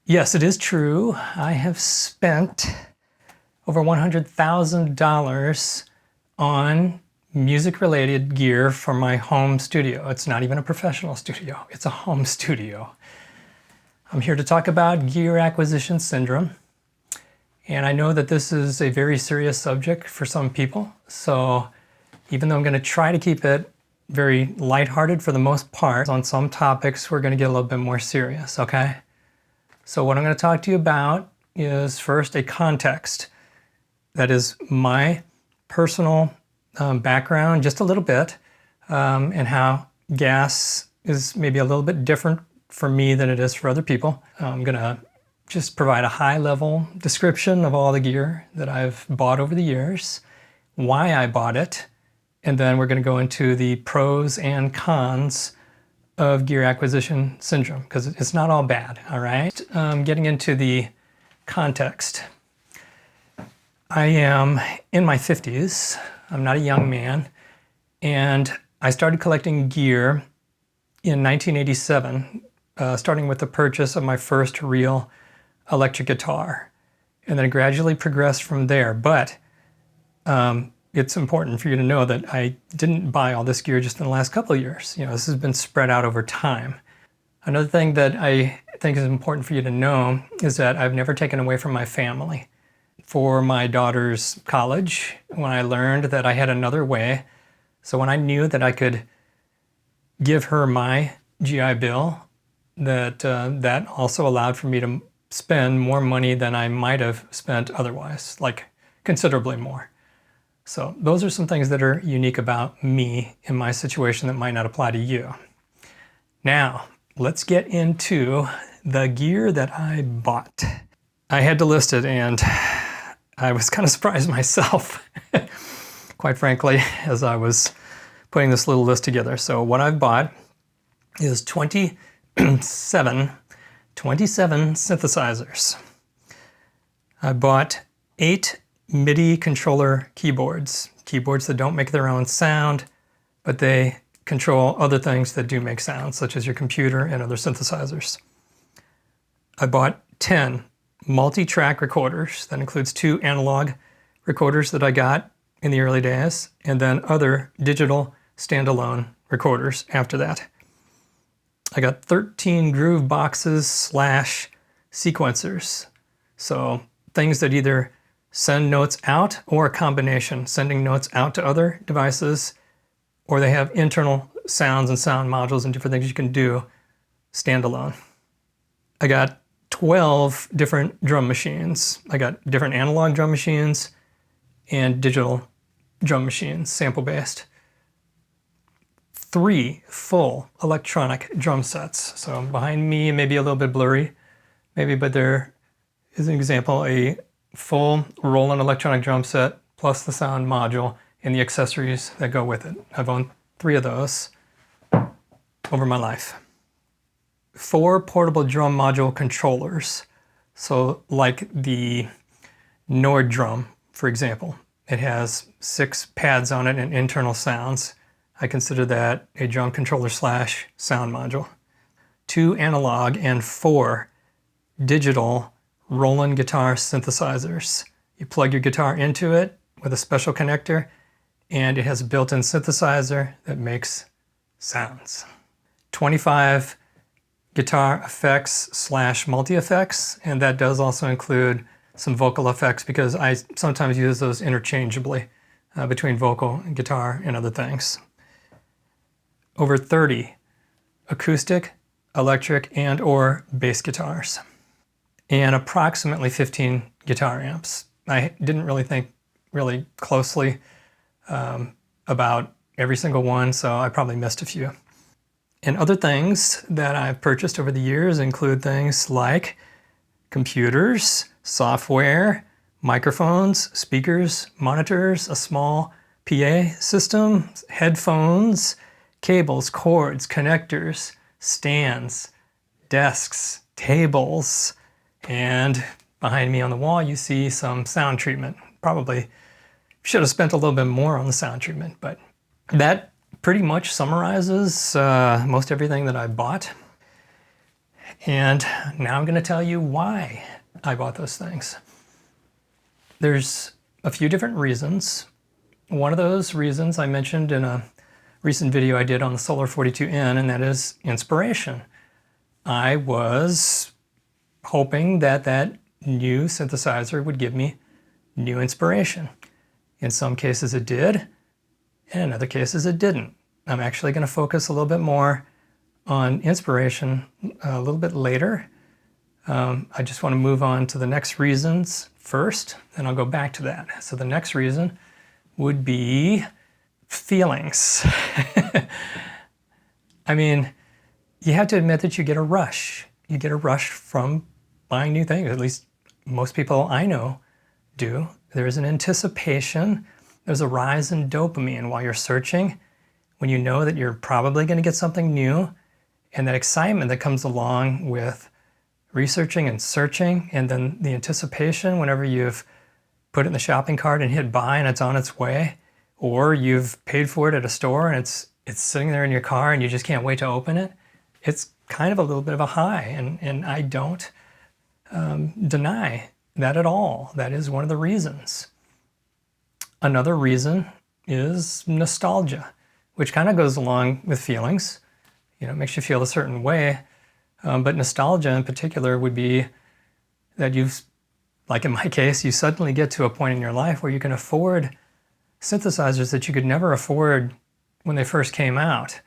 Yes, it is true. I have spent over $100,000 on music-related gear for my home studio. It's not even a professional studio, it's a home studio. I'm here to talk about gear acquisition syndrome. And I know that this is a very serious subject for some people. So even though I'm going to try to keep it very lighthearted for the most part, on some topics we're going to get a little bit more serious, okay? So what I'm going to talk to you about is first a context. That is my personal background, just a little bit, and how G.A.S is maybe a little bit different for me than it is for other people. I'm going to just provide a high-level description of all the gear that I've bought over the years, why I bought it, and then we're going to go into the pros and cons of gear acquisition syndrome, because it's not all bad, all right? Getting into the context. I am in my 50s. I'm not a young man, and I started collecting gear in 1987, starting with the purchase of my first real electric guitar, and then it gradually progressed from there. But it's important for you to know that I didn't buy all this gear just in the last couple of years. You know, this has been spread out over time. Another thing that I think is important for you to know is that I've never taken away from my family. For my daughter's college, when I learned that I had another way, so when I knew that I could give her my GI Bill, that also allowed for me to spend more money than I might have spent otherwise, like considerably more. So those are some things that are unique about me in my situation that might not apply to you. Now, let's get into the gear that I bought. I had to list it, and I was kind of surprised myself, quite frankly, as I was putting this little list together. So what I've bought is 27 synthesizers. I bought 8 MIDI controller keyboards that don't make their own sound, but they control other things that do make sound, such as your computer and other synthesizers. I bought 10 multi-track recorders. That includes 2 analog recorders that I got in the early days, and then other digital standalone recorders after that. I got 13 groove boxes / sequencers. So things that either send notes out, or a combination, sending notes out to other devices, or they have internal sounds and sound modules and different things you can do standalone. I got 12 different drum machines. I got different analog drum machines and digital drum machines, sample-based. 3 full electronic drum sets. So behind me, maybe a little bit blurry, maybe, but there is an example, a full Roland electronic drum set plus the sound module and the accessories that go with it. I've owned 3 of those over my life. 4 portable drum module controllers. So like the Nord drum, for example, it has 6 pads on it and internal sounds. I consider that a drum controller / sound module. 2 analog and 4 digital Roland guitar synthesizers. You plug your guitar into it with a special connector, and it has a built-in synthesizer that makes sounds. 25 guitar effects / multi-effects, and that does also include some vocal effects, because I sometimes use those interchangeably between vocal and guitar and other things. Over 30 acoustic, electric, and or bass guitars, and approximately 15 guitar amps. I didn't really think really closely about every single one, so I probably missed a few. And other things that I've purchased over the years include things like computers, software, microphones, speakers, monitors, a small PA system, headphones, cables, cords, connectors, stands, desks, tables, and behind me on the wall you see some sound treatment. Probably should have spent a little bit more on the sound treatment, but that pretty much summarizes most everything that I bought. And now I'm going to tell you why I bought those things. There's a few different reasons. One of those reasons I mentioned in a recent video I did on the Solar 42N, and that is inspiration. I was hoping that that new synthesizer would give me new inspiration. In some cases it did, and in other cases it didn't. I'm actually going to focus a little bit more on inspiration a little bit later. I just want to move on to the next reasons first, then I'll go back to that. So the next reason would be feelings. I mean, you have to admit that you get a rush. You get a rush from buying new things. At least most people I know do. There's an anticipation. There's a rise in dopamine while you're searching, when you know that you're probably going to get something new, and that excitement that comes along with researching and searching, and then the anticipation whenever you've put it in the shopping cart and hit buy and it's on its way, or you've paid for it at a store and it's sitting there in your car and you just can't wait to open it. It's kind of a little bit of a high, and I don't deny that at all. That is one of the reasons. Another reason is nostalgia, which kind of goes along with feelings. You know, it makes you feel a certain way. But nostalgia in particular would be that you've, like in my case, you suddenly get to a point in your life where you can afford synthesizers that you could never afford when they first came out.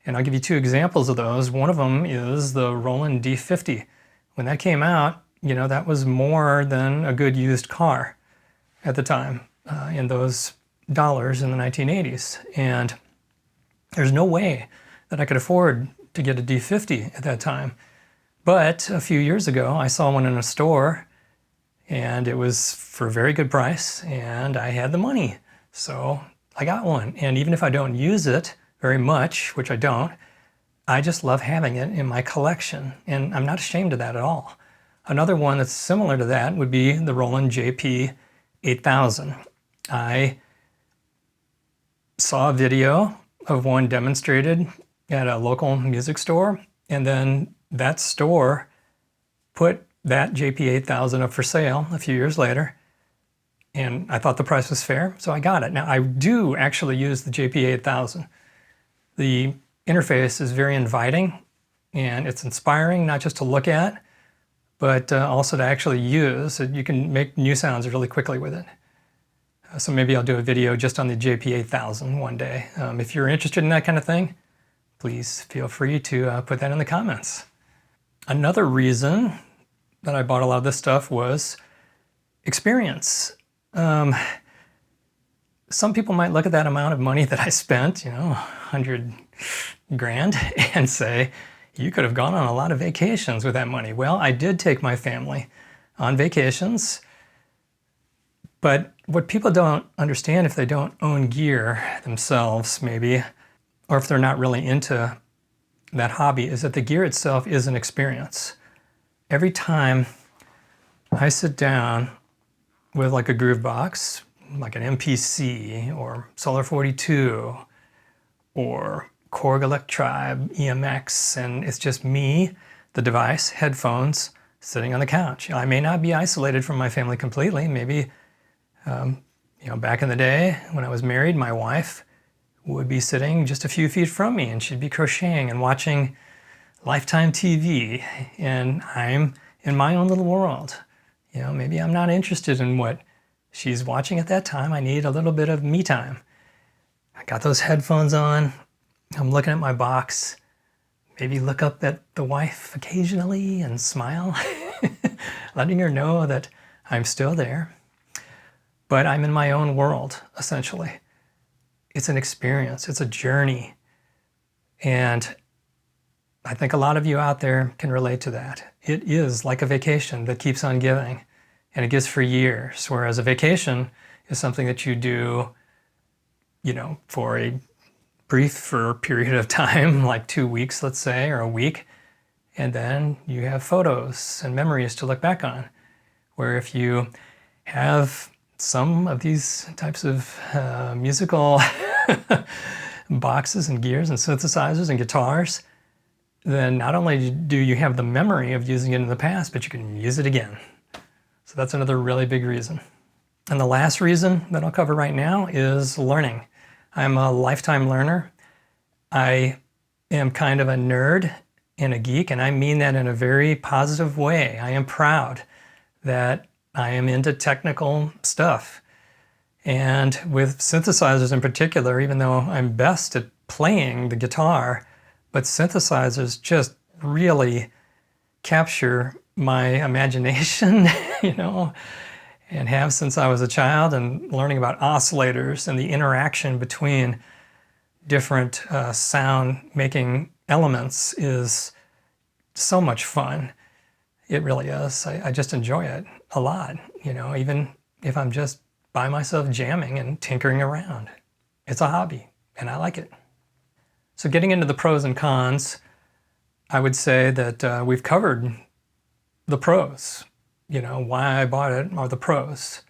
And I'll give you two examples of those. One of them is the Roland D50. When that came out, you know, that was more than a good used car at the time, in those dollars in the 1980s. And there's no way that I could afford to get a D50 at that time. But a few years ago, I saw one in a store, and it was for a very good price, and I had the money. So I got one. And even if I don't use it very much, which I don't, I just love having it in my collection. And I'm not ashamed of that at all. Another one that's similar to that would be the Roland JP 8000. I saw a video of one demonstrated at a local music store, and then that store put that JP 8000 up for sale a few years later, and I thought the price was fair, so I got it. Now, I do actually use the JP 8000. The interface is very inviting, and it's inspiring, not just to look at, but also to actually use. You can make new sounds really quickly with it. So maybe I'll do a video just on the JP 8000 one day. If you're interested in that kind of thing, please feel free to put that in the comments. Another reason that I bought a lot of this stuff was experience. Some people might look at that amount of money that I spent, you know, 100 grand, and say, you could have gone on a lot of vacations with that money. Well, I did take my family on vacations, but what people don't understand if they don't own gear themselves, maybe, or if they're not really into that hobby, is that the gear itself is an experience. Every time I sit down with like a groove box, like an MPC or Solar 42 or Korg Electribe EMX, and it's just me, the device, headphones, sitting on the couch. I may not be isolated from my family completely. Maybe, you know, back in the day when I was married, my wife would be sitting just a few feet from me and she'd be crocheting and watching Lifetime TV, and I'm in my own little world. You know, maybe I'm not interested in what she's watching at that time. I need a little bit of me time. I got those headphones on. I'm looking at my box. Maybe look up at the wife occasionally and smile, letting her know that I'm still there. But I'm in my own world, essentially. It's an experience. It's a journey. And I think a lot of you out there can relate to that. It is like a vacation that keeps on giving, and it gives for years, whereas a vacation is something that you do, you know, for a brief period of time, like 2 weeks, let's say, or a week, and then you have photos and memories to look back on. Where if you have some of these types of musical boxes and gears and synthesizers and guitars, then not only do you have the memory of using it in the past, but you can use it again. So that's another really big reason. And the last reason that I'll cover right now is learning. I'm a lifetime learner. I am kind of a nerd and a geek, and I mean that in a very positive way. I am proud that I am into technical stuff. And with synthesizers in particular, even though I'm best at playing the guitar, but synthesizers just really capture my imagination, and have since I was a child, and learning about oscillators and the interaction between different sound making elements is so much fun. It really is. I just enjoy it a lot, even if I'm just by myself jamming and tinkering around. It's a hobby and I like it. So getting into the pros and cons, I would say that we've covered the pros. Why I bought it are the pros.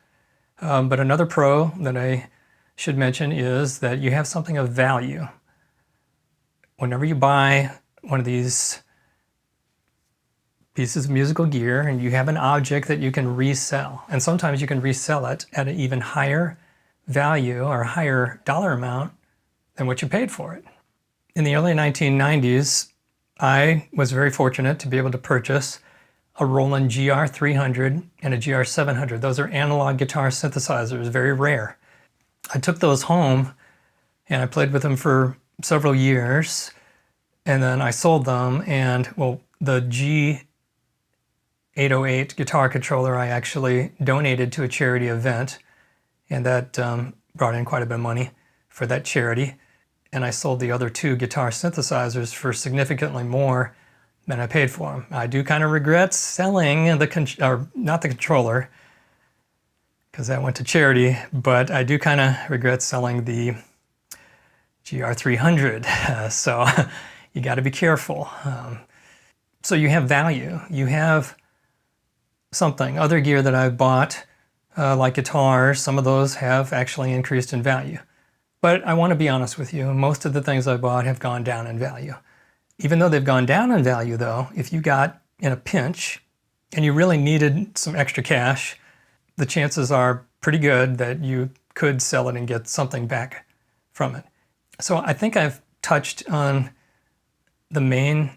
But another pro that I should mention is that you have something of value. Whenever you buy one of these pieces of musical gear and you have an object that you can resell, and sometimes you can resell it at an even higher value or higher dollar amount than what you paid for it. In the early 1990s, I was very fortunate to be able to purchase a Roland GR300 and a GR700. Those are analog guitar synthesizers, very rare. I took those home and I played with them for several years, and then I sold them, and the G.A.S guitar controller I actually donated to a charity event, and that brought in quite a bit of money for that charity. And I sold the other two guitar synthesizers for significantly more than I paid for them. I do kind of regret selling not the controller, because that went to charity, but I do kind of regret selling the GR300. So you got to be careful. So you have value. You have something. Other gear that I've bought, like guitars, some of those have actually increased in value. But I want to be honest with you, most of the things I bought have gone down in value. Even though they've gone down in value though, if you got in a pinch and you really needed some extra cash, the chances are pretty good that you could sell it and get something back from it. So I think I've touched on the main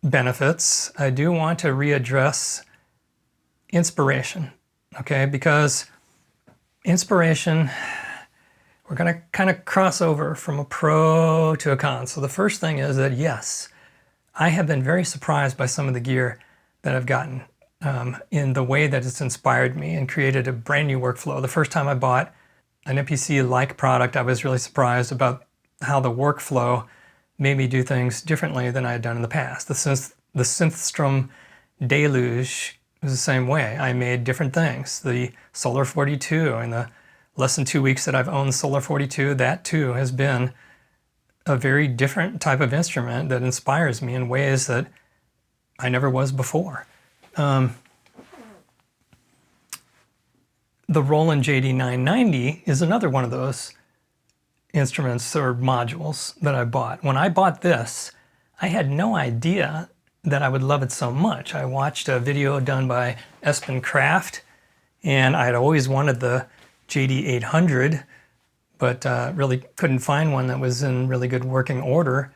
benefits. I do want to readdress inspiration, okay? Because inspiration, we're going to kind of cross over from a pro to a con. So the first thing is that yes, I have been very surprised by some of the gear that I've gotten in the way that it's inspired me and created a brand new workflow. The first time I bought an MPC-like product, I was really surprised about how the workflow made me do things differently than I had done in the past. The Synthstrom Deluge was the same way. I made different things. The Solar 42, in the less than 2 weeks that I've owned the Solar 42, that too has been a very different type of instrument that inspires me in ways that I never was before. The Roland JD990 is another one of those instruments or modules that I bought. When I bought this, I had no idea that I would love it so much. I watched a video done by Espen Kraft, and I had always wanted the JD800, but really couldn't find one that was in really good working order.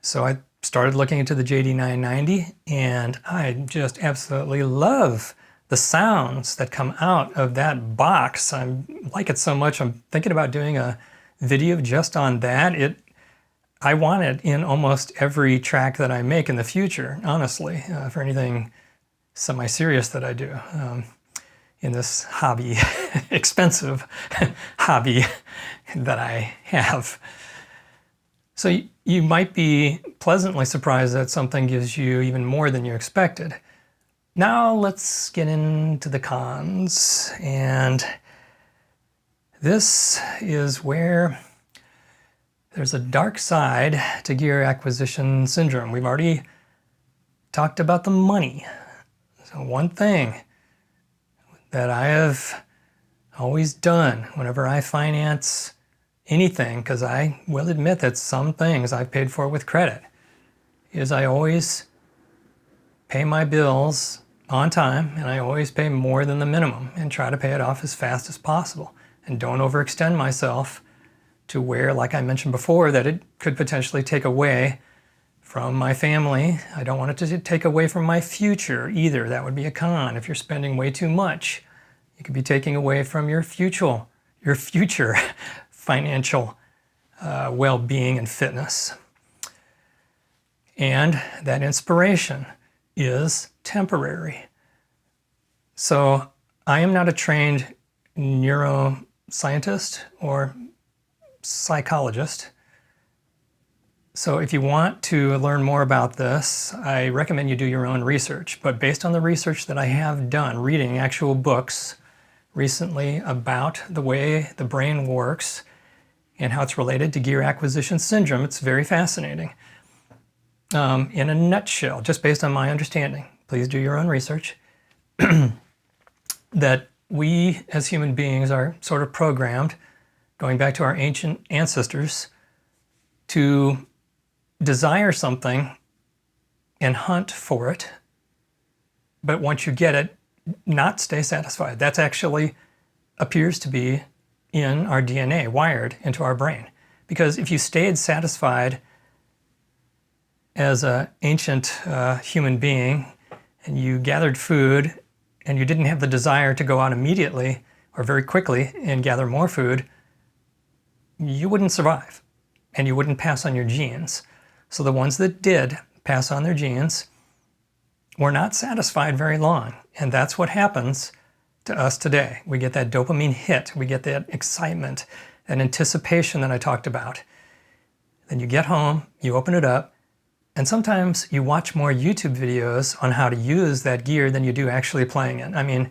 So I started looking into the JD990, and I just absolutely love the sounds that come out of that box. I like it so much, I'm thinking about doing a video just on that. I want it in almost every track that I make in the future, honestly, for anything semi-serious that I do in this hobby, expensive hobby that I have. So you might be pleasantly surprised that something gives you even more than you expected. Now let's get into the cons, and this is where there's a dark side to gear acquisition syndrome. We've already talked about the money. So one thing that I have always done whenever I finance anything, because I will admit that some things I've paid for with credit, is I always pay my bills on time, and I always pay more than the minimum and try to pay it off as fast as possible, and don't overextend myself to where, like I mentioned before, that it could potentially take away from my family. I don't want it to take away from my future either. That would be a con. If you're spending way too much, you could be taking away from your future financial well-being and fitness. And that inspiration is temporary. So I am not a trained neuroscientist or psychologist. So if you want to learn more about this, I recommend you do your own research. But based on the research that I have done, reading actual books recently about the way the brain works and how it's related to gear acquisition syndrome, it's very fascinating. In a nutshell, just based on my understanding, please do your own research, that we as human beings are sort of programmed, going back to our ancient ancestors, to desire something and hunt for it, but once you get it, not stay satisfied. That's actually appears to be in our DNA, wired into our brain. Because if you stayed satisfied as an ancient human being and you gathered food and you didn't have the desire to go out immediately or very quickly and gather more food, you wouldn't survive and you wouldn't pass on your genes. So the ones that did pass on their genes were not satisfied very long. And that's what happens to us today. We get that dopamine hit, we get that excitement, that anticipation that I talked about. Then you get home, you open it up, and sometimes you watch more YouTube videos on how to use that gear than you do actually playing it. I mean,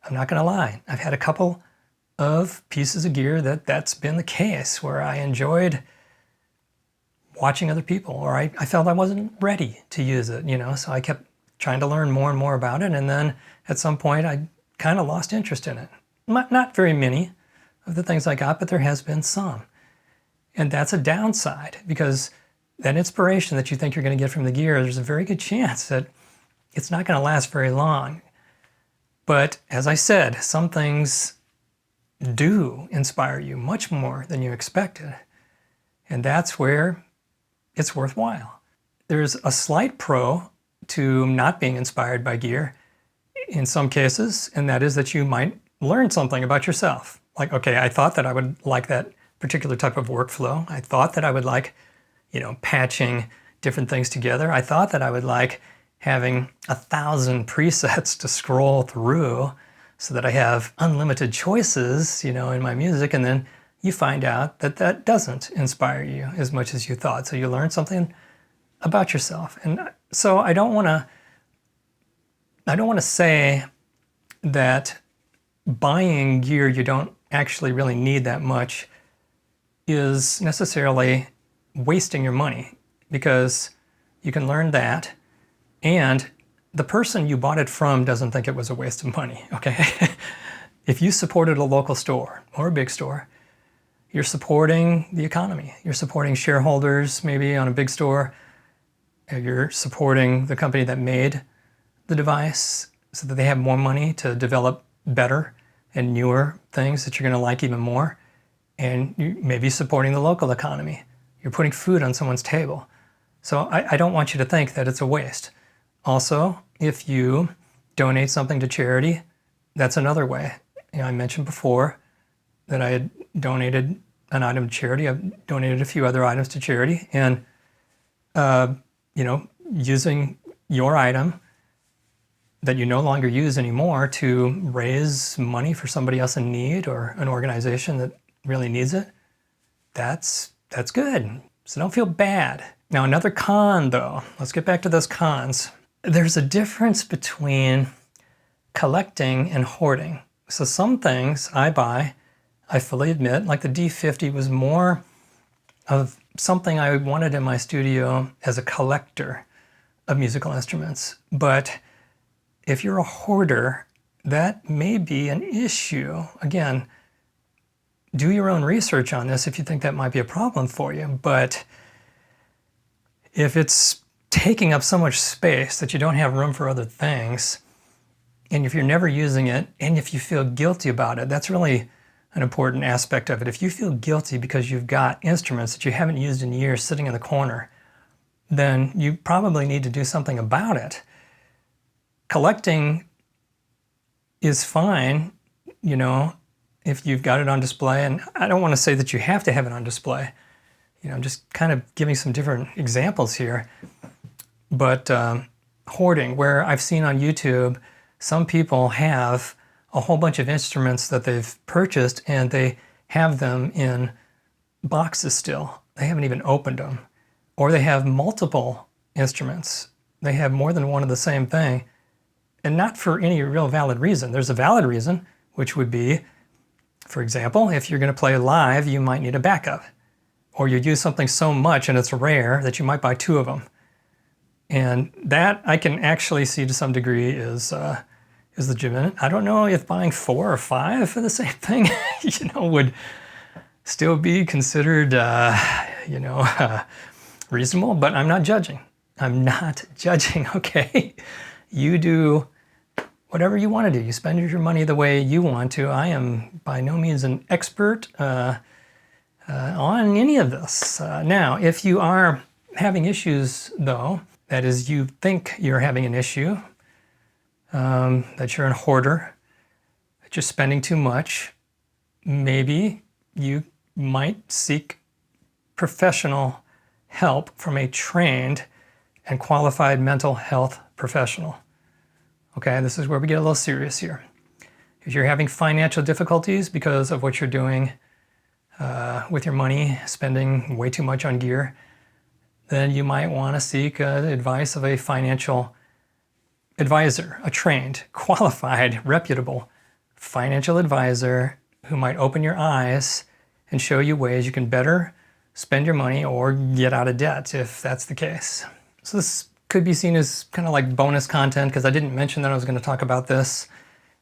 I'm not gonna lie, I've had a couple of pieces of gear that's been the case, where I enjoyed watching other people, or I felt I wasn't ready to use it, so I kept trying to learn more and more about it, and then at some point I kind of lost interest in it. Not very many of the things I got, but there has been some. And that's a downside, because that inspiration that you think you're going to get from the gear, there's a very good chance that it's not going to last very long. But as I said, some things do inspire you much more than you expected. And that's where it's worthwhile. There's a slight pro to not being inspired by gear in some cases, and that is that you might learn something about yourself. Like, okay, I thought that I would like that particular type of workflow. I thought that I would like, patching different things together. I thought that I would like having 1,000 presets to scroll through so that I have unlimited choices, in my music. And then you find out that that doesn't inspire you as much as you thought. So you learn something about yourself. And so I don't want to say that buying gear you don't actually really need that much is necessarily wasting your money, because you can learn that, and the person you bought it from doesn't think it was a waste of money, okay? If you supported a local store or a big store, you're supporting the economy. You're supporting shareholders maybe on a big store. You're supporting the company that made the device so that they have more money to develop better and newer things that you're going to like even more. And you may be supporting the local economy. You're putting food on someone's table. So I don't want you to think that it's a waste. Also, if you donate something to charity, that's another way. I mentioned before that I had donated an item to charity. I've donated a few other items to charity. And, using your item that you no longer use anymore to raise money for somebody else in need or an organization that really needs it, that's good. So don't feel bad. Now, another con though, let's get back to those cons. There's a difference between collecting and hoarding. So some things I buy, I fully admit, like the D50 was more of something I wanted in my studio as a collector of musical instruments. But if you're a hoarder, that may be an issue. Again, do your own research on this if you think that might be a problem for you. But if it's taking up so much space that you don't have room for other things, and if you're never using it, and if you feel guilty about it, that's really an important aspect of it. If you feel guilty because you've got instruments that you haven't used in years sitting in the corner, then you probably need to do something about it. Collecting is fine, you know, if you've got it on display, and I don't want to say that you have to have it on display. You know, I'm just kind of giving some different examples here. But hoarding, where I've seen on YouTube, some people have a whole bunch of instruments that they've purchased and they have them in boxes still. They haven't even opened them. Or they have multiple instruments. They have more than one of the same thing, and not for any real valid reason. There's a valid reason, which would be, for example, if you're going to play live, you might need a backup. Or you use something so much and it's rare that you might buy 2 of them. And that I can actually see to some degree is legitimate. I don't know if buying 4 or 5 for the same thing, you know, would still be considered, reasonable, but I'm not judging. I'm not judging, okay? You do whatever you want to do. You spend your money the way you want to. I am by no means an expert on any of this. Now, if you are having issues, though, that is, you think you're having an issue, that you're a hoarder, that you're spending too much, maybe you might seek professional help from a trained and qualified mental health professional. Okay, this is where we get a little serious here. If you're having financial difficulties because of what you're doing with your money, spending way too much on gear, then you might want to seek advice of a financial advisor, a trained, qualified, reputable financial advisor who might open your eyes and show you ways you can better spend your money or get out of debt if that's the case. So this could be seen as kind of like bonus content because I didn't mention that I was going to talk about this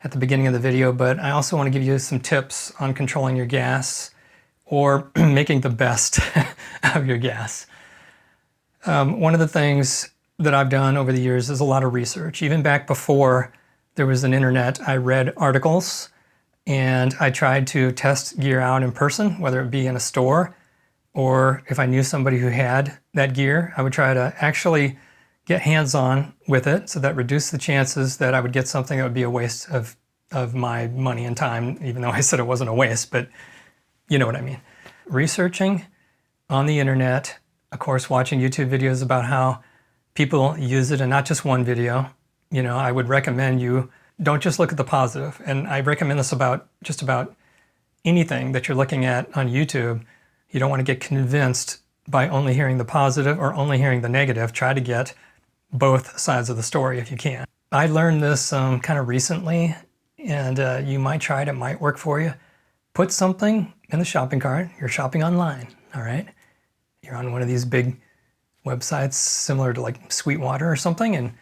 at the beginning of the video, but I also want to give you some tips on controlling your gas or making the best of your gas. One of the things that I've done over the years is a lot of research. Even back before there was an internet, I read articles and I tried to test gear out in person, whether it be in a store or if I knew somebody who had that gear, I would try to actually get hands-on with it, so that reduced the chances that I would get something that would be a waste of my money and time, even though I said it wasn't a waste, but you know what I mean. Researching on the internet, of course, watching YouTube videos about how people use it, and not just one video. You know, I would recommend you don't just look at the positive, and I recommend this about just about anything that you're looking at on YouTube. You don't want to get convinced by only hearing the positive or only hearing the negative. Try to get both sides of the story if you can. I learned this kind of recently, and you might try it, it might work for you. Put something in the shopping cart. You're shopping online, all right? You're on one of these big websites similar to like Sweetwater or something, and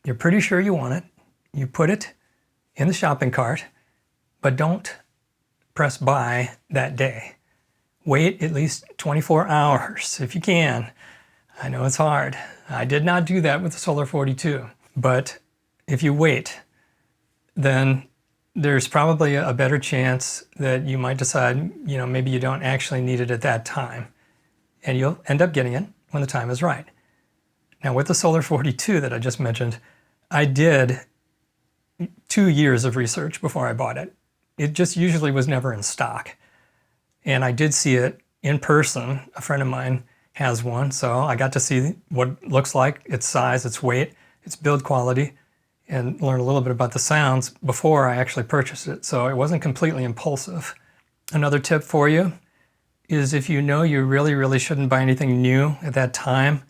you're pretty sure you want it. You put it in the shopping cart, but don't press buy that day. Wait at least 24 hours if you can. I know it's hard. I did not do that with the Solar 42, but if you wait, then there's probably a better chance that you might decide, you know, maybe you don't actually need it at that time, and you'll end up getting it when the time is right. Now with the Solar 42 that I just mentioned, I did 2 years of research before I bought it. It just usually was never in stock. And I did see it in person. A friend of mine has one, so I got to see what it looks like, its size, its weight, its build quality, and learn a little bit about the sounds before I actually purchased it. So it wasn't completely impulsive. Another tip for you is if you know you really shouldn't buy anything new at that time,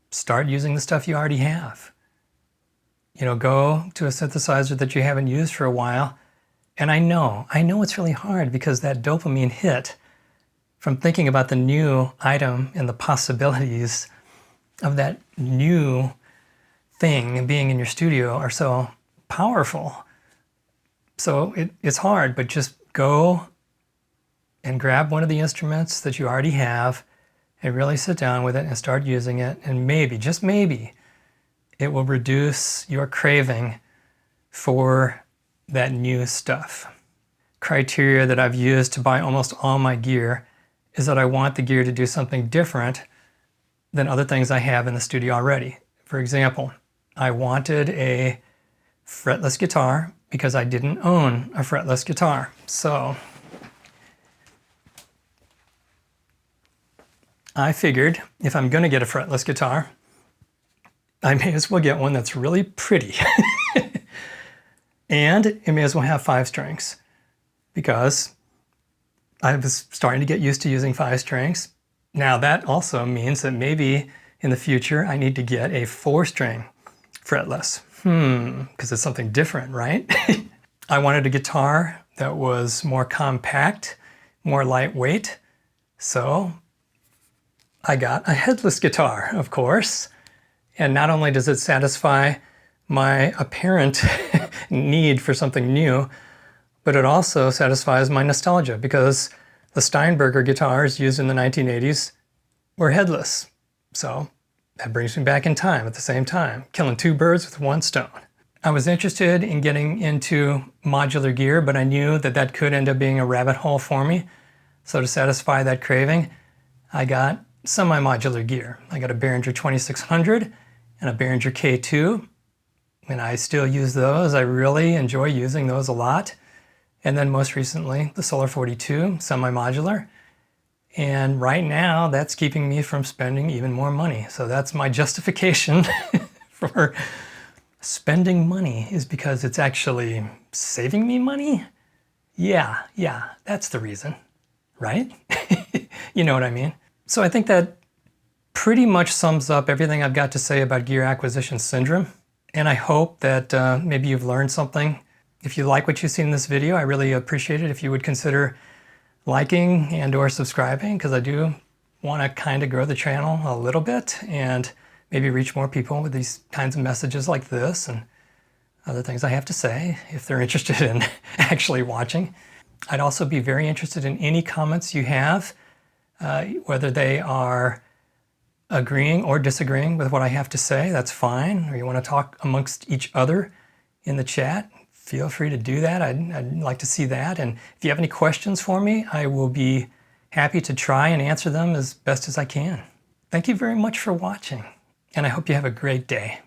start using the stuff you already have. You know, go to a synthesizer that you haven't used for a while. And I know it's really hard because that dopamine hit from thinking about the new item and the possibilities of that new thing being in your studio are so powerful. So it's hard, but just go and grab one of the instruments that you already have and really sit down with it and start using it, and maybe, just maybe, it will reduce your craving for that new stuff. Criteria that I've used to buy almost all my gear is that I want the gear to do something different than other things I have in the studio already. For example, I wanted a fretless guitar because I didn't own a fretless guitar. So I figured if I'm going to get a fretless guitar, I may as well get one that's really pretty. And it may as well have 5 strings, because I was starting to get used to using 5 strings. Now that also means that maybe in the future I need to get a 4-string fretless. Because it's something different, right? I wanted a guitar that was more compact, more lightweight. So I got a headless guitar, of course. And not only does it satisfy my apparent need for something new, but it also satisfies my nostalgia, because the Steinberger guitars used in the 1980s were headless. So that brings me back in time at the same time, killing 2 birds with 1 stone. I was interested in getting into modular gear, but I knew that that could end up being a rabbit hole for me. So to satisfy that craving, I got semi-modular gear. I got a Behringer 2600 and a Behringer K2, and I still use those. I really enjoy using those a lot. And then most recently, the Solar 42 semi-modular. And right now, that's keeping me from spending even more money. So that's my justification for spending money, is because it's actually saving me money. Yeah, that's the reason, right? You know what I mean? So I think that pretty much sums up everything I've got to say about gear acquisition syndrome. And I hope that maybe you've learned something. If you like what you see in this video, I really appreciate it if you would consider liking and or subscribing, because I do want to kind of grow the channel a little bit and maybe reach more people with these kinds of messages like this and other things I have to say, if they're interested in actually watching. I'd also be very interested in any comments you have, whether they are agreeing or disagreeing with what I have to say, that's fine. Or you want to talk amongst each other in the chat, feel free to do that. I'd like to see that. And if you have any questions for me, I will be happy to try and answer them as best as I can. Thank you very much for watching, and I hope you have a great day.